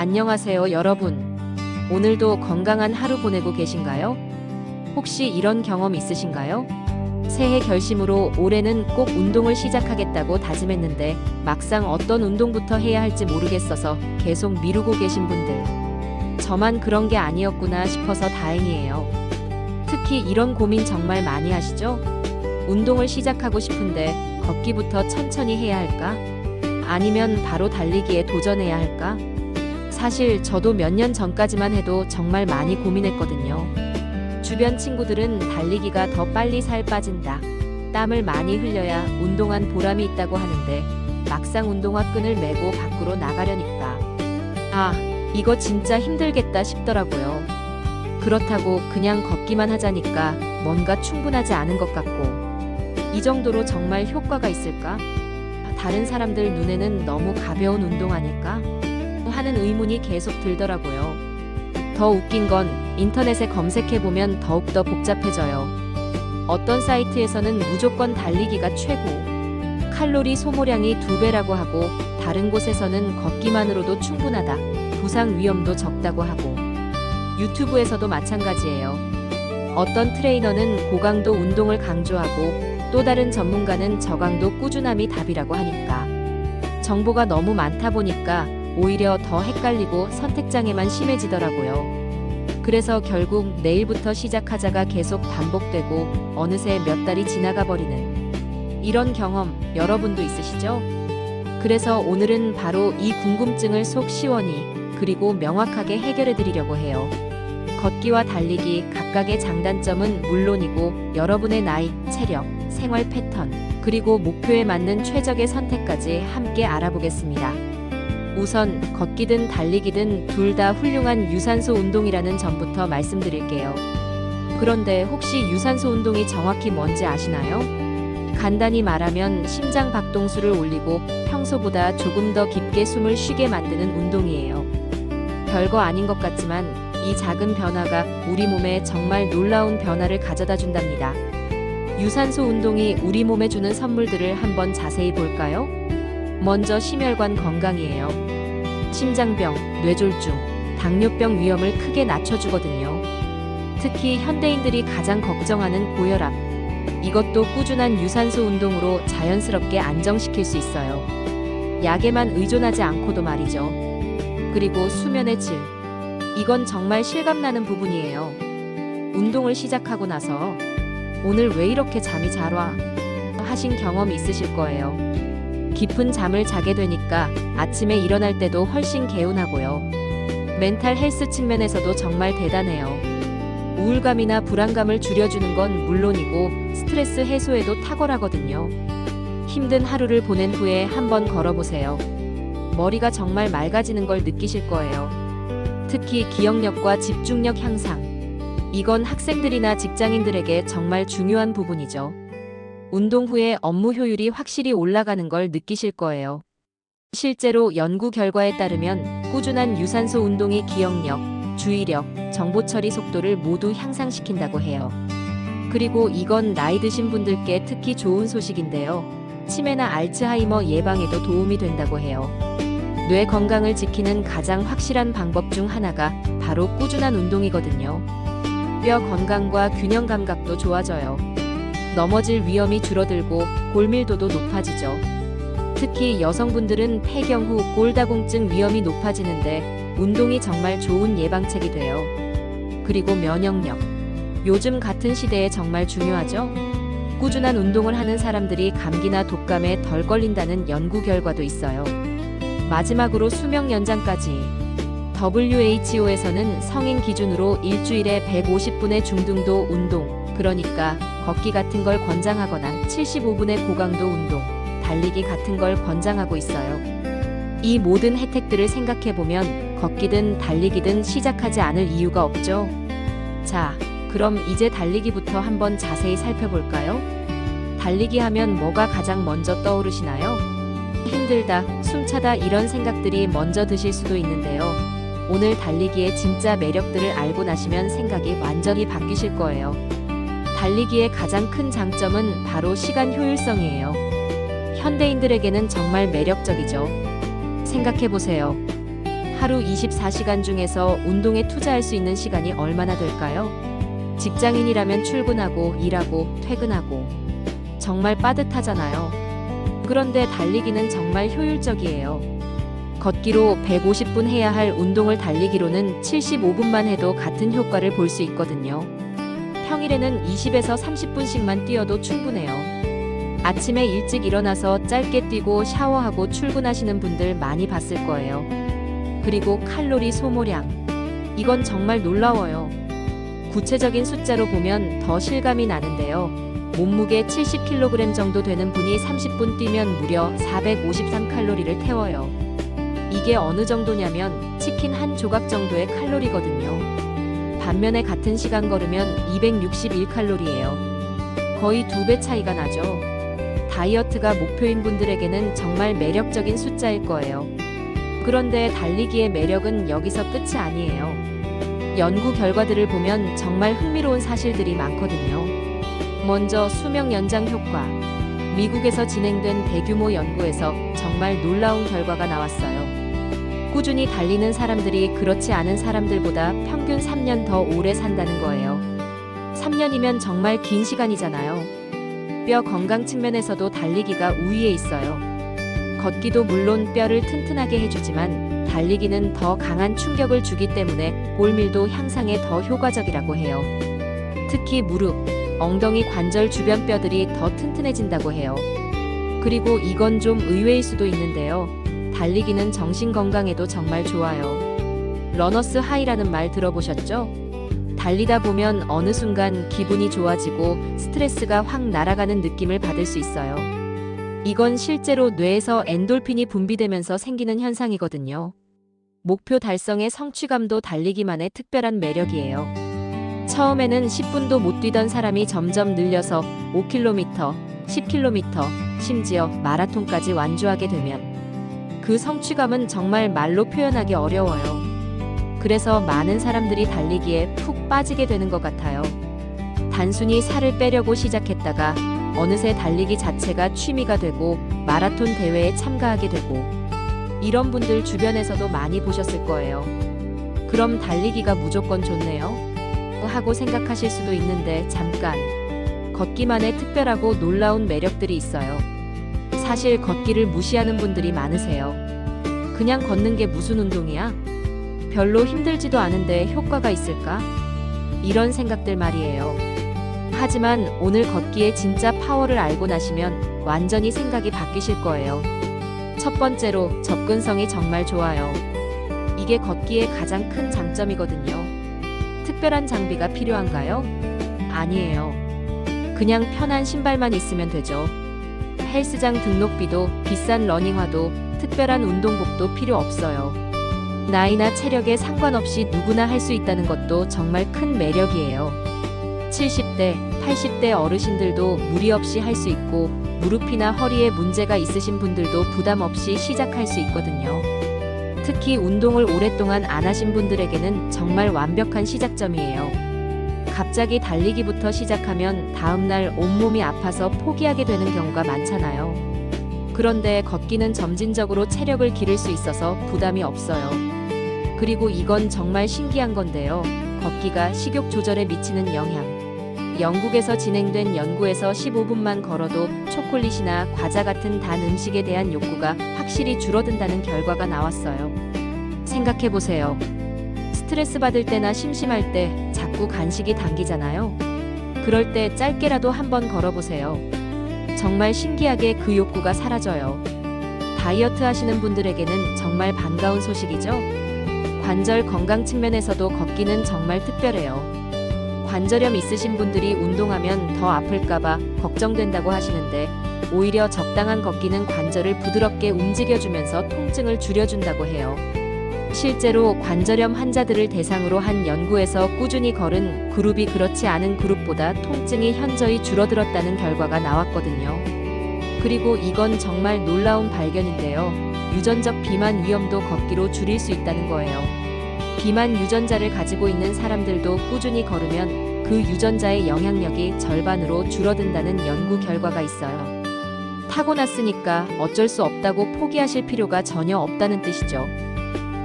안녕하세요, 여러분. 오늘도 건강한 하루 보내고 계신가요? 혹시 이런 경험 있으신가요? 새해 결심으로 올해는 꼭 운동을 시작하겠다고 다짐했는데 막상 어떤 운동부터 해야 할지 모르겠어서 계속 미루고 계신 분들. 저만 그런 게 아니었구나 싶어서 다행이에요. 특히 이런 고민 정말 많이 하시죠? 운동을 시작하고 싶은데 걷기부터 천천히 해야 할까? 아니면 바로 달리기에 도전해야 할까? 사실 저도 몇 년 전까지만 해도 정말 많이 고민했거든요. 주변 친구들은 달리기가 더 빨리 살 빠진다, 땀을 많이 흘려야 운동한 보람이 있다고 하는데 막상 운동화 끈을 메고 밖으로 나가려니까 이거 진짜 힘들겠다 싶더라고요. 그렇다고 그냥 걷기만 하자니까 뭔가 충분하지 않은 것 같고, 이 정도로 정말 효과가 있을까? 다른 사람들 눈에는 너무 가벼운 운동 아닐까? 하는 의문이 계속 들더라고요. 더 웃긴 건 인터넷에 검색해보면 더욱더 복잡해져요. 어떤 사이트에서는 무조건 달리기가 최고, 칼로리 소모량이 2배라고 하고, 다른 곳에서는 걷기만으로도 충분하다, 부상 위험도 적다고 하고, 유튜브에서도 마찬가지예요. 어떤 트레이너는 고강도 운동을 강조하고 또 다른 전문가는 저강도 꾸준함이 답이라고 하니까 정보가 너무 많다 보니까 오히려 더 헷갈리고 선택장애만 심해지더라고요. 그래서 결국 내일부터 시작하자가 계속 반복되고 어느새 몇 달이 지나가 버리는 이런 경험 여러분도 있으시죠? 그래서 오늘은 바로 이 궁금증을 속 시원히 그리고 명확하게 해결해 드리려고 해요. 걷기와 달리기 각각의 장단점은 물론이고 여러분의 나이, 체력, 생활 패턴, 그리고 목표에 맞는 최적의 선택까지 함께 알아보겠습니다. 우선 걷기든 달리기든 둘 다 훌륭한 유산소 운동이라는 점부터 말씀드릴게요. 그런데 혹시 유산소 운동이 정확히 뭔지 아시나요? 간단히 말하면 심장 박동수를 올리고 평소보다 조금 더 깊게 숨을 쉬게 만드는 운동이에요. 별거 아닌 것 같지만 이 작은 변화가 우리 몸에 정말 놀라운 변화를 가져다 준답니다. 유산소 운동이 우리 몸에 주는 선물들을 한번 자세히 볼까요? 먼저 심혈관 건강이에요. 심장병, 뇌졸중, 당뇨병 위험을 크게 낮춰주거든요. 특히 현대인들이 가장 걱정하는 고혈압, 이것도 꾸준한 유산소 운동으로 자연스럽게 안정시킬 수 있어요. 약에만 의존하지 않고도 말이죠. 그리고 수면의 질, 이건 정말 실감나는 부분이에요. 운동을 시작하고 나서 오늘 왜 이렇게 잠이 잘 와? 하신 경험 있으실 거예요. 깊은 잠을 자게 되니까 아침에 일어날 때도 훨씬 개운하고요. 멘탈 헬스 측면에서도 정말 대단해요. 우울감이나 불안감을 줄여주는 건 물론이고 스트레스 해소에도 탁월하거든요. 힘든 하루를 보낸 후에 한번 걸어보세요. 머리가 정말 맑아지는 걸 느끼실 거예요. 특히 기억력과 집중력 향상, 이건 학생들이나 직장인들에게 정말 중요한 부분이죠. 운동 후에 업무 효율이 확실히 올라가는 걸 느끼실 거예요. 실제로 연구 결과에 따르면 꾸준한 유산소 운동이 기억력, 주의력, 정보 처리 속도를 모두 향상시킨다고 해요. 그리고 이건 나이 드신 분들께 특히 좋은 소식인데요. 치매나 알츠하이머 예방에도 도움이 된다고 해요. 뇌 건강을 지키는 가장 확실한 방법 중 하나가 바로 꾸준한 운동이거든요. 뼈 건강과 균형 감각도 좋아져요. 넘어질 위험이 줄어들고 골밀도도 높아지죠. 특히 여성분들은 폐경 후 골다공증 위험이 높아지는데 운동이 정말 좋은 예방책이 돼요. 그리고 면역력, 요즘 같은 시대에 정말 중요하죠? 꾸준한 운동을 하는 사람들이 감기나 독감에 덜 걸린다는 연구 결과도 있어요. 마지막으로 수명 연장까지. WHO에서는 성인 기준으로 일주일에 150분의 중등도 운동, 그러니까 걷기 같은 걸 권장하거나 75분의 고강도 운동, 달리기 같은 걸 권장하고 있어요. 이 모든 혜택들을 생각해보면 걷기든 달리기든 시작하지 않을 이유가 없죠. 자, 그럼 이제 달리기부터 한번 자세히 살펴볼까요? 달리기 하면 뭐가 가장 먼저 떠오르시나요? 힘들다, 숨차다 이런 생각들이 먼저 드실 수도 있는데요. 오늘 달리기의 진짜 매력들을 알고 나시면 생각이 완전히 바뀌실 거예요. 달리기의 가장 큰 장점은 바로 시간 효율성이에요. 현대인들에게는 정말 매력적이죠. 생각해보세요. 하루 24시간 중에서 운동에 투자할 수 있는 시간이 얼마나 될까요? 직장인이라면 출근하고 일하고 퇴근하고 정말 빠듯하잖아요. 그런데 달리기는 정말 효율적이에요. 걷기로 150분 해야 할 운동을 달리기로는 75분만 해도 같은 효과를 볼 수 있거든요. 평일에는 20에서 30분씩만 뛰어도 충분해요. 아침에 일찍 일어나서 짧게 뛰고 샤워하고 출근하시는 분들 많이 봤을 거예요. 그리고 칼로리 소모량. 이건 정말 놀라워요. 구체적인 숫자로 보면 더 실감이 나는데요. 몸무게 70kg 정도 되는 분이 30분 뛰면 무려 453칼로리를 태워요. 이게 어느 정도냐면 치킨 한 조각 정도의 칼로리거든요. 반면에 같은 시간 걸으면 261칼로리예요. 거의 2배 차이가 나죠. 다이어트가 목표인 분들에게는 정말 매력적인 숫자일 거예요. 그런데 달리기의 매력은 여기서 끝이 아니에요. 연구 결과들을 보면 정말 흥미로운 사실들이 많거든요. 먼저 수명 연장 효과. 미국에서 진행된 대규모 연구에서 정말 놀라운 결과가 나왔어요. 꾸준히 달리는 사람들이 그렇지 않은 사람들보다 평균 3년 더 오래 산다는 거예요. 3년이면 정말 긴 시간이잖아요. 뼈 건강 측면에서도 달리기가 우위에 있어요. 걷기도 물론 뼈를 튼튼하게 해주지만 달리기는 더 강한 충격을 주기 때문에 골밀도 향상에 더 효과적이라고 해요. 특히 무릎, 엉덩이 관절 주변 뼈들이 더 튼튼해진다고 해요. 그리고 이건 좀 의외일 수도 있는데요. 달리기는 정신 건강에도 정말 좋아요. 러너스 하이라는 말 들어보셨죠? 달리다 보면 어느 순간 기분이 좋아지고 스트레스가 확 날아가는 느낌을 받을 수 있어요. 이건 실제로 뇌에서 엔돌핀이 분비되면서 생기는 현상이거든요. 목표 달성의 성취감도 달리기만의 특별한 매력이에요. 처음에는 10분도 못 뛰던 사람이 점점 늘려서 5km, 10km, 심지어 마라톤까지 완주하게 되면 그 성취감은 정말 말로 표현하기 어려워요. 그래서 많은 사람들이 달리기에 푹 빠지게 되는 것 같아요. 단순히 살을 빼려고 시작했다가 어느새 달리기 자체가 취미가 되고 마라톤 대회에 참가하게 되고 이런 분들 주변에서도 많이 보셨을 거예요. 그럼 달리기가 무조건 좋네요? 하고 생각하실 수도 있는데 잠깐. 걷기만의 특별하고 놀라운 매력들이 있어요. 사실 걷기를 무시하는 분들이 많으세요. 그냥 걷는 게 무슨 운동이야? 별로 힘들지도 않은데 효과가 있을까? 이런 생각들 말이에요. 하지만 오늘 걷기의 진짜 파워를 알고 나시면 완전히 생각이 바뀌실 거예요. 첫 번째로 접근성이 정말 좋아요. 이게 걷기의 가장 큰 장점이거든요. 특별한 장비가 필요한가요? 아니에요. 그냥 편한 신발만 있으면 되죠. 헬스장 등록비도 비싼 러닝화도 특별한 운동복도 필요 없어요. 나이나 체력에 상관없이 누구나 할 수 있다는 것도 정말 큰 매력이에요. 70대, 80대 어르신들도 무리 없이 할 수 있고 무릎이나 허리에 문제가 있으신 분들도 부담 없이 시작할 수 있거든요. 특히 운동을 오랫동안 안 하신 분들에게는 정말 완벽한 시작점이에요. 갑자기 달리기부터 시작하면 다음날 온몸이 아파서 포기하게 되는 경우가 많잖아요. 그런데 걷기는 점진적으로 체력을 기를 수 있어서 부담이 없어요. 그리고 이건 정말 신기한 건데요. 걷기가 식욕 조절에 미치는 영향. 영국에서 진행된 연구에서 15분만 걸어도 초콜릿이나 과자 같은 단 음식에 대한 욕구가 확실히 줄어든다는 결과가 나왔어요. 생각해보세요. 스트레스 받을 때나 심심할 때 자꾸 간식이 당기잖아요. 그럴 때 짧게라도 한번 걸어보세요. 정말 신기하게 그 욕구가 사라져요. 다이어트 하시는 분들에게는 정말 반가운 소식이죠? 관절 건강 측면에서도 걷기는 정말 특별해요. 관절염 있으신 분들이 운동하면 더 아플까봐 걱정된다고 하시는데 오히려 적당한 걷기는 관절을 부드럽게 움직여주면서 통증을 줄여준다고 해요. 실제로 관절염 환자들을 대상으로 한 연구에서 꾸준히 걸은 그룹이 그렇지 않은 그룹보다 통증이 현저히 줄어들었다는 결과가 나왔거든요. 그리고 이건 정말 놀라운 발견인데요. 유전적 비만 위험도 걷기로 줄일 수 있다는 거예요. 비만 유전자를 가지고 있는 사람들도 꾸준히 걸으면 그 유전자의 영향력이 절반으로 줄어든다는 연구 결과가 있어요. 타고났으니까 어쩔 수 없다고 포기하실 필요가 전혀 없다는 뜻이죠.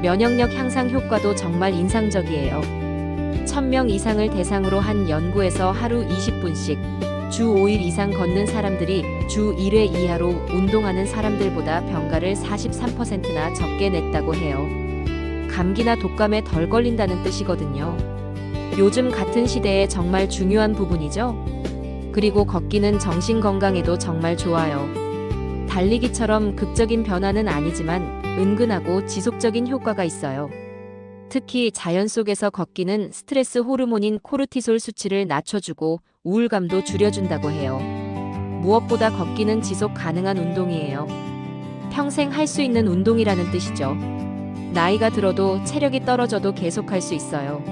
면역력 향상 효과도 정말 인상적이에요. 1000명 이상을 대상으로 한 연구에서 하루 20분씩 주 5일 이상 걷는 사람들이 주 1회 이하로 운동하는 사람들보다 병가를 43%나 적게 냈다고 해요. 감기나 독감에 덜 걸린다는 뜻이거든요. 요즘 같은 시대에 정말 중요한 부분이죠. 그리고 걷기는 정신 건강에도 정말 좋아요. 달리기처럼 극적인 변화는 아니지만 은근하고 지속적인 효과가 있어요. 특히 자연 속에서 걷기는 스트레스 호르몬인 코르티솔 수치를 낮춰주고 우울감도 줄여준다고 해요. 무엇보다 걷기는 지속 가능한 운동이에요. 평생 할 수 있는 운동이라는 뜻이죠. 나이가 들어도 체력이 떨어져도 계속할 수 있어요.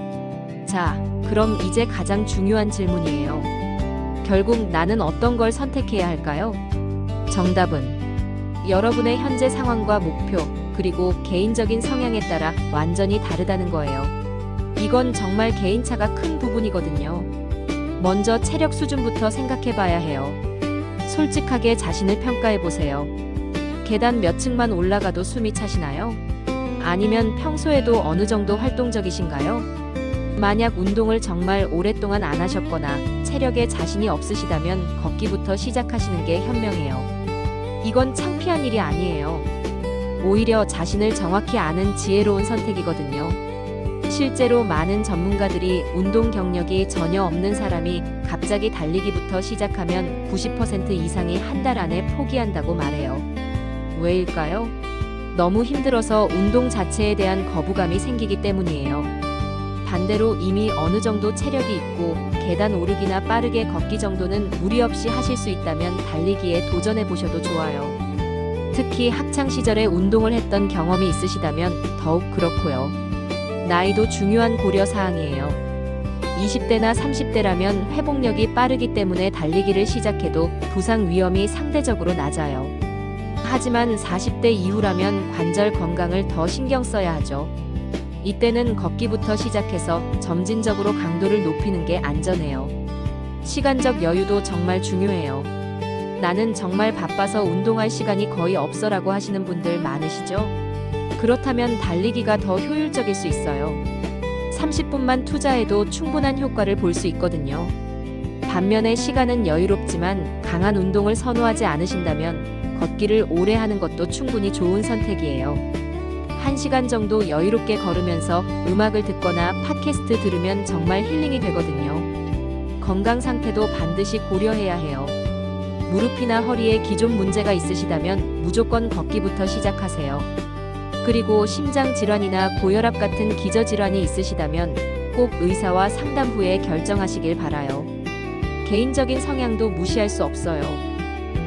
자, 그럼 이제 가장 중요한 질문이에요. 결국 나는 어떤 걸 선택해야 할까요? 정답은 여러분의 현재 상황과 목표, 그리고 개인적인 성향에 따라 완전히 다르다는 거예요. 이건 정말 개인차가 큰 부분이거든요. 먼저 체력 수준부터 생각해 봐야 해요. 솔직하게 자신을 평가해 보세요. 계단 몇 층만 올라가도 숨이 차시나요? 아니면 평소에도 어느 정도 활동적이신가요? 만약 운동을 정말 오랫동안 안 하셨거나 체력에 자신이 없으시다면 걷기부터 시작하시는 게 현명해요. 이건 창피한 일이 아니에요. 오히려 자신을 정확히 아는 지혜로운 선택이거든요. 실제로 많은 전문가들이 운동 경력이 전혀 없는 사람이 갑자기 달리기부터 시작하면 90% 이상이 한 달 안에 포기한다고 말해요. 왜일까요? 너무 힘들어서 운동 자체에 대한 거부감이 생기기 때문이에요. 반대로 이미 어느 정도 체력이 있고 계단 오르기나 빠르게 걷기 정도는 무리 없이 하실 수 있다면 달리기에 도전해 보셔도 좋아요. 특히 학창 시절에 운동을 했던 경험이 있으시다면 더욱 그렇고요. 나이도 중요한 고려 사항이에요. 20대나 30대라면 회복력이 빠르기 때문에 달리기를 시작해도 부상 위험이 상대적으로 낮아요. 하지만 40대 이후라면 관절 건강을 더 신경 써야 하죠. 이때는 걷기부터 시작해서 점진적으로 강도를 높이는 게 안전해요. 시간적 여유도 정말 중요해요. 나는 정말 바빠서 운동할 시간이 거의 없어라고 하시는 분들 많으시죠? 그렇다면 달리기가 더 효율적일 수 있어요. 30분만 투자해도 충분한 효과를 볼 수 있거든요. 반면에 시간은 여유롭지만 강한 운동을 선호하지 않으신다면 걷기를 오래 하는 것도 충분히 좋은 선택이에요. 1시간 정도 여유롭게 걸으면서 음악을 듣거나 팟캐스트 들으면 정말 힐링이 되거든요. 건강 상태도 반드시 고려해야 해요. 무릎이나 허리에 기존 문제가 있으시다면 무조건 걷기부터 시작하세요. 그리고 심장 질환이나 고혈압 같은 기저질환이 있으시다면 꼭 의사와 상담 후에 결정하시길 바라요. 개인적인 성향도 무시할 수 없어요.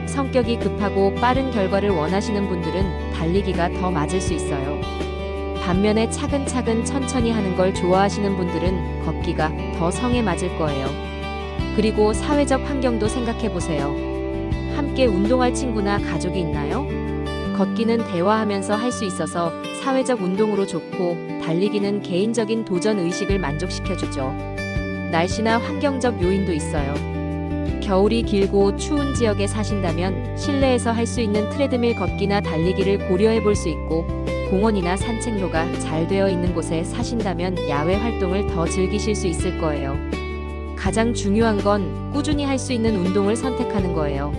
성격이 급하고 빠른 결과를 원하시는 분들은 달리기가 더 맞을 수 있어요. 반면에 차근차근 천천히 하는 걸 좋아하시는 분들은 걷기가 더 성에 맞을 거예요. 그리고 사회적 환경도 생각해 보세요. 함께 운동할 친구나 가족이 있나요? 걷기는 대화하면서 할 수 있어서 사회적 운동으로 좋고 달리기는 개인적인 도전 의식을 만족시켜주죠. 날씨나 환경적 요인도 있어요. 겨울이 길고 추운 지역에 사신다면 실내에서 할 수 있는 트레드밀 걷기나 달리기를 고려해 볼 수 있고 공원이나 산책로가 잘 되어 있는 곳에 사신다면 야외 활동을 더 즐기실 수 있을 거예요. 가장 중요한 건 꾸준히 할 수 있는 운동을 선택하는 거예요.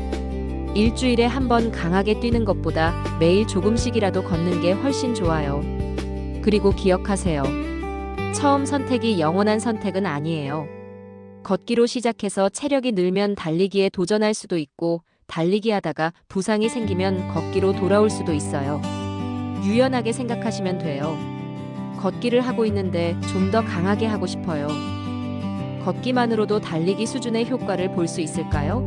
일주일에 한 번 강하게 뛰는 것보다 매일 조금씩이라도 걷는 게 훨씬 좋아요. 그리고 기억하세요. 처음 선택이 영원한 선택은 아니에요. 걷기로 시작해서 체력이 늘면 달리기에 도전할 수도 있고 달리기 하다가 부상이 생기면 걷기로 돌아올 수도 있어요. 유연하게 생각하시면 돼요. 걷기를 하고 있는데 좀 더 강하게 하고 싶어요. 걷기만으로도 달리기 수준의 효과를 볼 수 있을까요?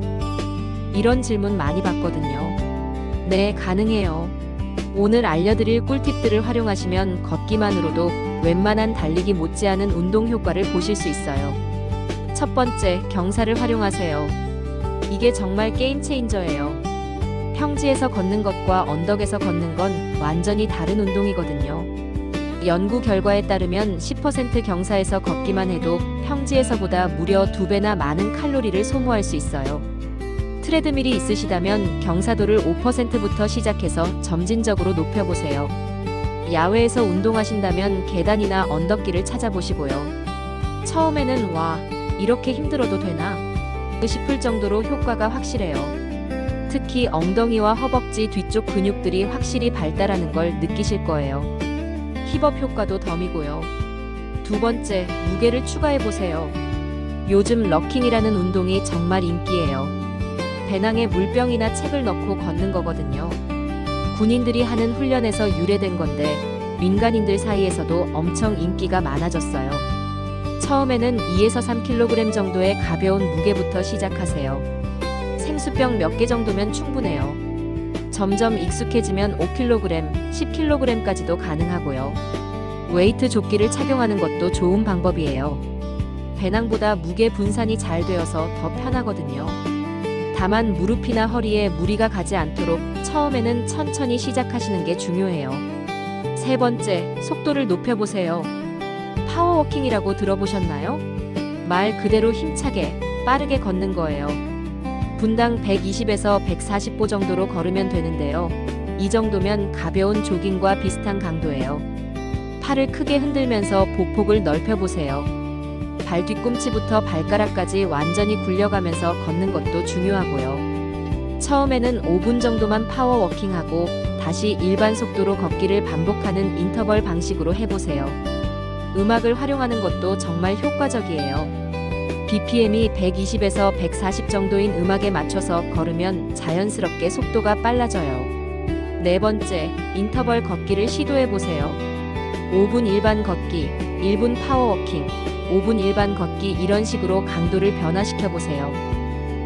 이런 질문 많이 받거든요. 네, 가능해요. 오늘 알려드릴 꿀팁들을 활용하시면 걷기만으로도 웬만한 달리기 못지않은 운동 효과를 보실 수 있어요. 첫 번째, 경사를 활용하세요. 이게 정말 게임 체인저예요. 평지에서 걷는 것과 언덕에서 걷는 건 완전히 다른 운동이거든요. 연구 결과에 따르면 10% 경사에서 걷기만 해도 평지에서보다 무려 2배나 많은 칼로리를 소모할 수 있어요. 트레드밀이 있으시다면 경사도를 5%부터 시작해서 점진적으로 높여보세요. 야외에서 운동하신다면 계단이나 언덕길을 찾아보시고요. 처음에는 와, 이렇게 힘들어도 되나? 싶을 정도로 효과가 확실해요. 특히 엉덩이와 허벅지 뒤쪽 근육들이 확실히 발달하는 걸 느끼실 거예요. 힙업 효과도 덤이고요. 두 번째, 무게를 추가해보세요. 요즘 러킹이라는 운동이 정말 인기예요. 배낭에 물병이나 책을 넣고 걷는 거거든요. 군인들이 하는 훈련에서 유래된 건데 민간인들 사이에서도 엄청 인기가 많아졌어요. 처음에는 2에서 3kg 정도의 가벼운 무게부터 시작하세요. 생수병 몇 개 정도면 충분해요. 점점 익숙해지면 5kg, 10kg까지도 가능하고요. 웨이트 조끼를 착용하는 것도 좋은 방법이에요. 배낭보다 무게 분산이 잘 되어서 더 편하거든요. 다만 무릎이나 허리에 무리가 가지 않도록 처음에는 천천히 시작하시는 게 중요해요. 세 번째, 속도를 높여보세요. 파워워킹이라고 들어보셨나요? 말 그대로 힘차게, 빠르게 걷는 거예요. 분당 120에서 140보 정도로 걸으면 되는데요. 이 정도면 가벼운 조깅과 비슷한 강도예요. 팔을 크게 흔들면서 보폭을 넓혀보세요. 발 뒤꿈치부터 발가락까지 완전히 굴려가면서 걷는 것도 중요하고요. 처음에는 5분 정도만 파워워킹하고 다시 일반 속도로 걷기를 반복하는 인터벌 방식으로 해보세요. 음악을 활용하는 것도 정말 효과적이에요. BPM이 120에서 140 정도인 음악에 맞춰서 걸으면 자연스럽게 속도가 빨라져요. 네 번째, 인터벌 걷기를 시도해보세요. 5분 일반 걷기, 1분 파워워킹, 5분 일반 걷기 이런 식으로 강도를 변화시켜보세요.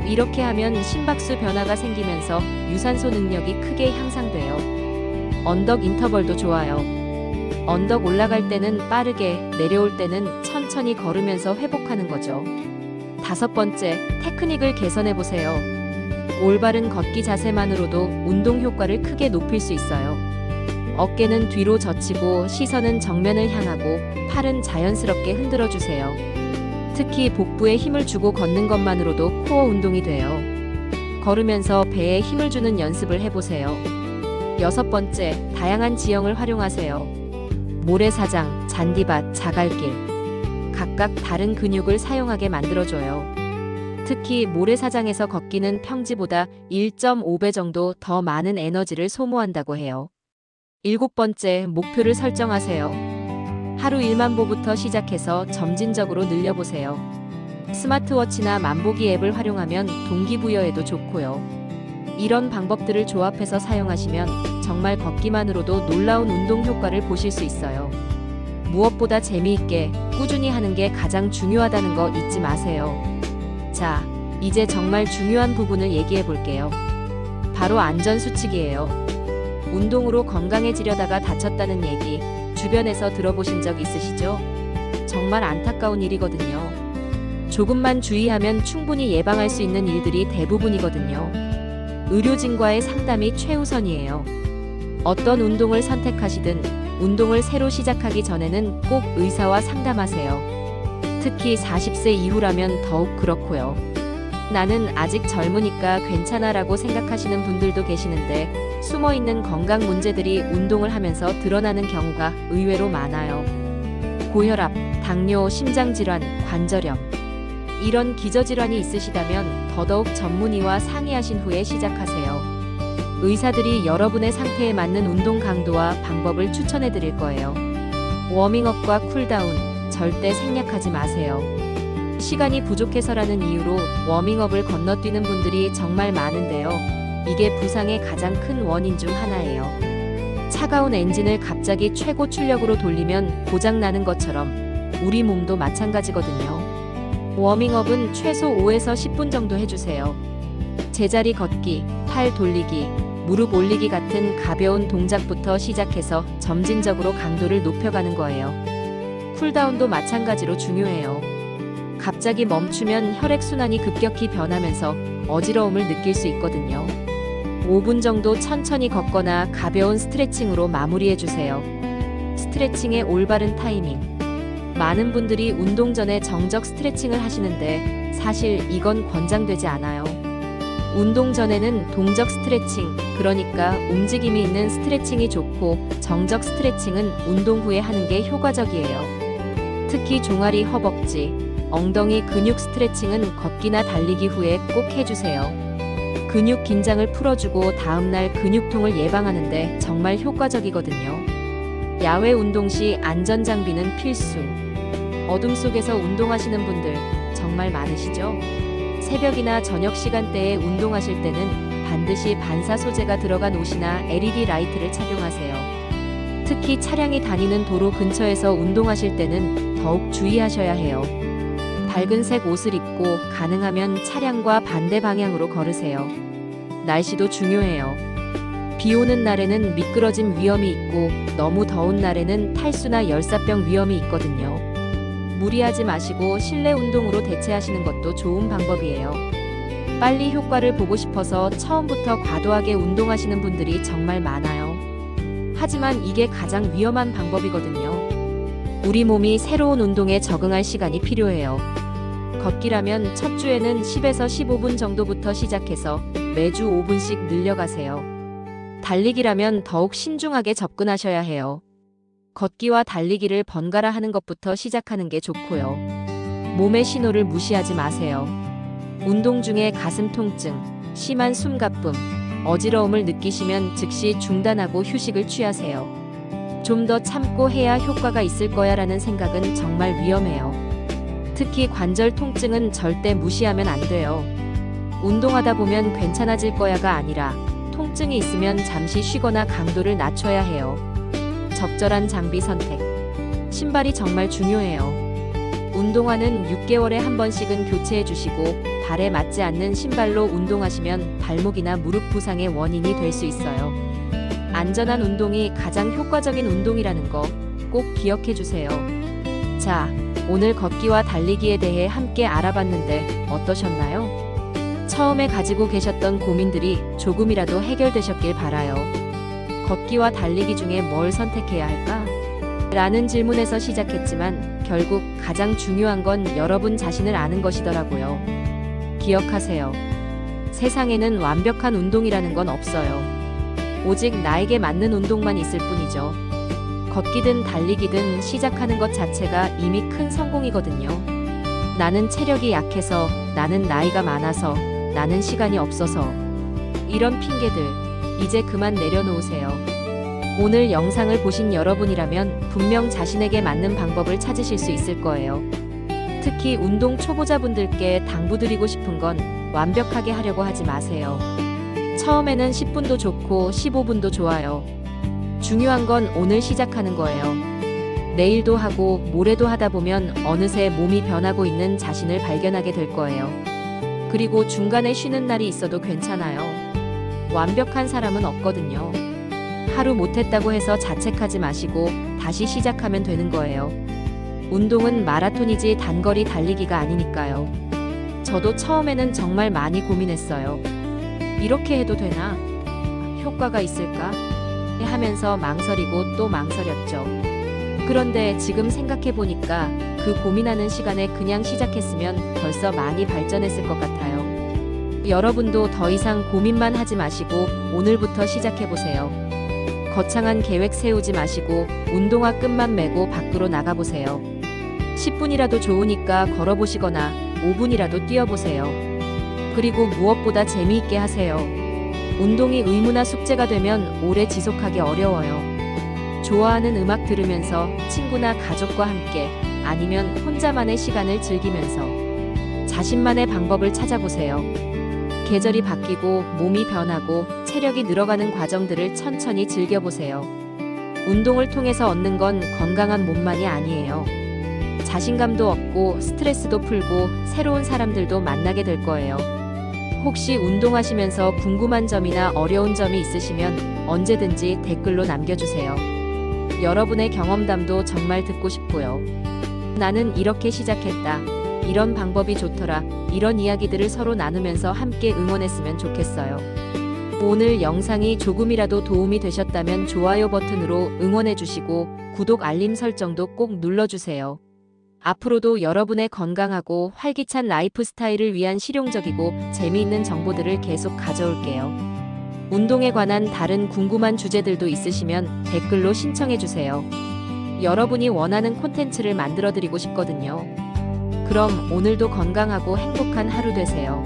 이렇게 하면 심박수 변화가 생기면서 유산소 능력이 크게 향상돼요. 언덕 인터벌도 좋아요. 언덕 올라갈 때는 빠르게, 내려올 때는 천천히 걸으면서 회복하는 거죠. 다섯 번째, 테크닉을 개선해보세요. 올바른 걷기 자세만으로도 운동 효과를 크게 높일 수 있어요. 어깨는 뒤로 젖히고 시선은 정면을 향하고 팔은 자연스럽게 흔들어주세요. 특히 복부에 힘을 주고 걷는 것만으로도 코어 운동이 돼요. 걸으면서 배에 힘을 주는 연습을 해보세요. 여섯 번째, 다양한 지형을 활용하세요. 모래사장, 잔디밭, 자갈길. 각각 다른 근육을 사용하게 만들어줘요. 특히 모래사장에서 걷기는 평지보다 1.5배 정도 더 많은 에너지를 소모한다고 해요. 일곱 번째, 목표를 설정하세요. 하루 1만 보부터 시작해서 점진적으로 늘려보세요. 스마트워치나 만보기 앱을 활용하면 동기부여에도 좋고요. 이런 방법들을 조합해서 사용하시면 정말 걷기만으로도 놀라운 운동 효과를 보실 수 있어요. 무엇보다 재미있게 꾸준히 하는 게 가장 중요하다는 거 잊지 마세요. 자, 이제 정말 중요한 부분을 얘기해 볼게요. 바로 안전수칙이에요. 운동으로 건강해지려다가 다쳤다는 얘기 주변에서 들어보신 적 있으시죠? 정말 안타까운 일이거든요. 조금만 주의하면 충분히 예방할 수 있는 일들이 대부분이거든요. 의료진과의 상담이 최우선이에요. 어떤 운동을 선택하시든 운동을 새로 시작하기 전에는 꼭 의사와 상담하세요. 특히 40세 이후라면 더욱 그렇고요. 나는 아직 젊으니까 괜찮아라고 생각하시는 분들도 계시는데 숨어있는 건강 문제들이 운동을 하면서 드러나는 경우가 의외로 많아요. 고혈압, 당뇨, 심장질환, 관절염. 이런 기저질환이 있으시다면 더더욱 전문의와 상의하신 후에 시작하세요. 의사들이 여러분의 상태에 맞는 운동 강도와 방법을 추천해 드릴 거예요. 워밍업과 쿨다운, 절대 생략하지 마세요. 시간이 부족해서라는 이유로 워밍업을 건너뛰는 분들이 정말 많은데요. 이게 부상의 가장 큰 원인 중 하나예요. 차가운 엔진을 갑자기 최고 출력으로 돌리면 고장나는 것처럼 우리 몸도 마찬가지거든요. 워밍업은 최소 5에서 10분 정도 해주세요. 제자리 걷기, 팔 돌리기, 무릎 올리기 같은 가벼운 동작부터 시작해서 점진적으로 강도를 높여가는 거예요. 쿨다운도 마찬가지로 중요해요. 갑자기 멈추면 혈액순환이 급격히 변하면서 어지러움을 느낄 수 있거든요. 5분 정도 천천히 걷거나 가벼운 스트레칭으로 마무리해주세요. 스트레칭의 올바른 타이밍. 많은 분들이 운동 전에 정적 스트레칭을 하시는데 사실 이건 권장되지 않아요. 운동 전에는 동적 스트레칭, 그러니까 움직임이 있는 스트레칭이 좋고 정적 스트레칭은 운동 후에 하는 게 효과적이에요. 특히 종아리, 허벅지, 엉덩이 근육 스트레칭은 걷기나 달리기 후에 꼭 해주세요. 근육 긴장을 풀어주고 다음날 근육통을 예방하는데 정말 효과적이거든요. 야외 운동 시 안전장비는 필수. 어둠 속에서 운동하시는 분들 정말 많으시죠? 새벽이나 저녁 시간대에 운동하실 때는 반드시 반사 소재가 들어간 옷이나 LED 라이트를 착용하세요. 특히 차량이 다니는 도로 근처에서 운동하실 때는 더욱 주의하셔야 해요. 밝은 색 옷을 입고 가능하면 차량과 반대 방향으로 걸으세요. 날씨도 중요해요. 비 오는 날에는 미끄러짐 위험이 있고 너무 더운 날에는 탈수나 열사병 위험이 있거든요. 무리하지 마시고 실내 운동으로 대체하시는 것도 좋은 방법이에요. 빨리 효과를 보고 싶어서 처음부터 과도하게 운동하시는 분들이 정말 많아요. 하지만 이게 가장 위험한 방법이거든요. 우리 몸이 새로운 운동에 적응할 시간이 필요해요. 걷기라면 첫 주에는 10에서 15분 정도부터 시작해서 매주 5분씩 늘려가세요. 달리기라면 더욱 신중하게 접근하셔야 해요. 걷기와 달리기를 번갈아 하는 것부터 시작하는 게 좋고요. 몸의 신호를 무시하지 마세요. 운동 중에 가슴 통증, 심한 숨가쁨, 어지러움을 느끼시면 즉시 중단하고 휴식을 취하세요. 좀 더 참고 해야 효과가 있을 거야라는 생각은 정말 위험해요. 특히 관절 통증은 절대 무시하면 안 돼요. 운동하다 보면 괜찮아질 거야가 아니라 통증이 있으면 잠시 쉬거나 강도를 낮춰야 해요. 적절한 장비 선택. 신발이 정말 중요해요. 운동화는 6개월에 한 번씩은 교체해 주시고 발에 맞지 않는 신발로 운동하시면 발목이나 무릎 부상의 원인이 될 수 있어요. 안전한 운동이 가장 효과적인 운동이라는 거 꼭 기억해 주세요. 자, 오늘 걷기와 달리기에 대해 함께 알아봤는데 어떠셨나요? 처음에 가지고 계셨던 고민들이 조금이라도 해결되셨길 바라요. 걷기와 달리기 중에 뭘 선택해야 할까? 라는 질문에서 시작했지만 결국 가장 중요한 건 여러분 자신을 아는 것이더라고요. 기억하세요. 세상에는 완벽한 운동이라는 건 없어요. 오직 나에게 맞는 운동만 있을 뿐이죠. 걷기든 달리기든 시작하는 것 자체가 이미 큰 성공이거든요. 나는 체력이 약해서, 나는 나이가 많아서, 나는 시간이 없어서. 이런 핑계들 이제 그만 내려놓으세요. 오늘 영상을 보신 여러분이라면 분명 자신에게 맞는 방법을 찾으실 수 있을 거예요. 특히 운동 초보자분들께 당부드리고 싶은 건 완벽하게 하려고 하지 마세요. 처음에는 10분도 좋고 15분도 좋아요. 중요한 건 오늘 시작하는 거예요. 내일도 하고 모레도 하다 보면 어느새 몸이 변하고 있는 자신을 발견하게 될 거예요. 그리고 중간에 쉬는 날이 있어도 괜찮아요. 완벽한 사람은 없거든요. 하루 못했다고 해서 자책하지 마시고 다시 시작하면 되는 거예요. 운동은 마라톤이지 단거리 달리기가 아니니까요. 저도 처음에는 정말 많이 고민했어요. 이렇게 해도 되나? 효과가 있을까? 하면서 망설이고 또 망설였죠. 그런데 지금 생각해보니까 그 고민하는 시간에 그냥 시작했으면 벌써 많이 발전했을 것 같아요. 여러분도 더 이상 고민만 하지 마시고 오늘부터 시작해보세요. 거창한 계획 세우지 마시고 운동화 끈만 매고 밖으로 나가보세요. 10분이라도 좋으니까 걸어보시거나 5분이라도 뛰어보세요. 그리고 무엇보다 재미있게 하세요. 운동이 의무나 숙제가 되면 오래 지속하기 어려워요. 좋아하는 음악 들으면서 친구나 가족과 함께 아니면 혼자만의 시간을 즐기면서 자신만의 방법을 찾아보세요. 계절이 바뀌고 몸이 변하고 체력이 늘어가는 과정들을 천천히 즐겨보세요. 운동을 통해서 얻는 건 건강한 몸만이 아니에요. 자신감도 얻고 스트레스도 풀고 새로운 사람들도 만나게 될 거예요. 혹시 운동하시면서 궁금한 점이나 어려운 점이 있으시면 언제든지 댓글로 남겨주세요. 여러분의 경험담도 정말 듣고 싶고요. 나는 이렇게 시작했다. 이런 방법이 좋더라. 이런 이야기들을 서로 나누면서 함께 응원했으면 좋겠어요. 오늘 영상이 조금이라도 도움이 되셨다면 좋아요 버튼으로 응원해주시고 구독 알림 설정도 꼭 눌러주세요. 앞으로도 여러분의 건강하고 활기찬 라이프 스타일을 위한 실용적이고 재미있는 정보들을 계속 가져올게요. 운동에 관한 다른 궁금한 주제들도 있으시면 댓글로 신청해주세요. 여러분이 원하는 콘텐츠를 만들어드리고 싶거든요. 그럼 오늘도 건강하고 행복한 하루 되세요.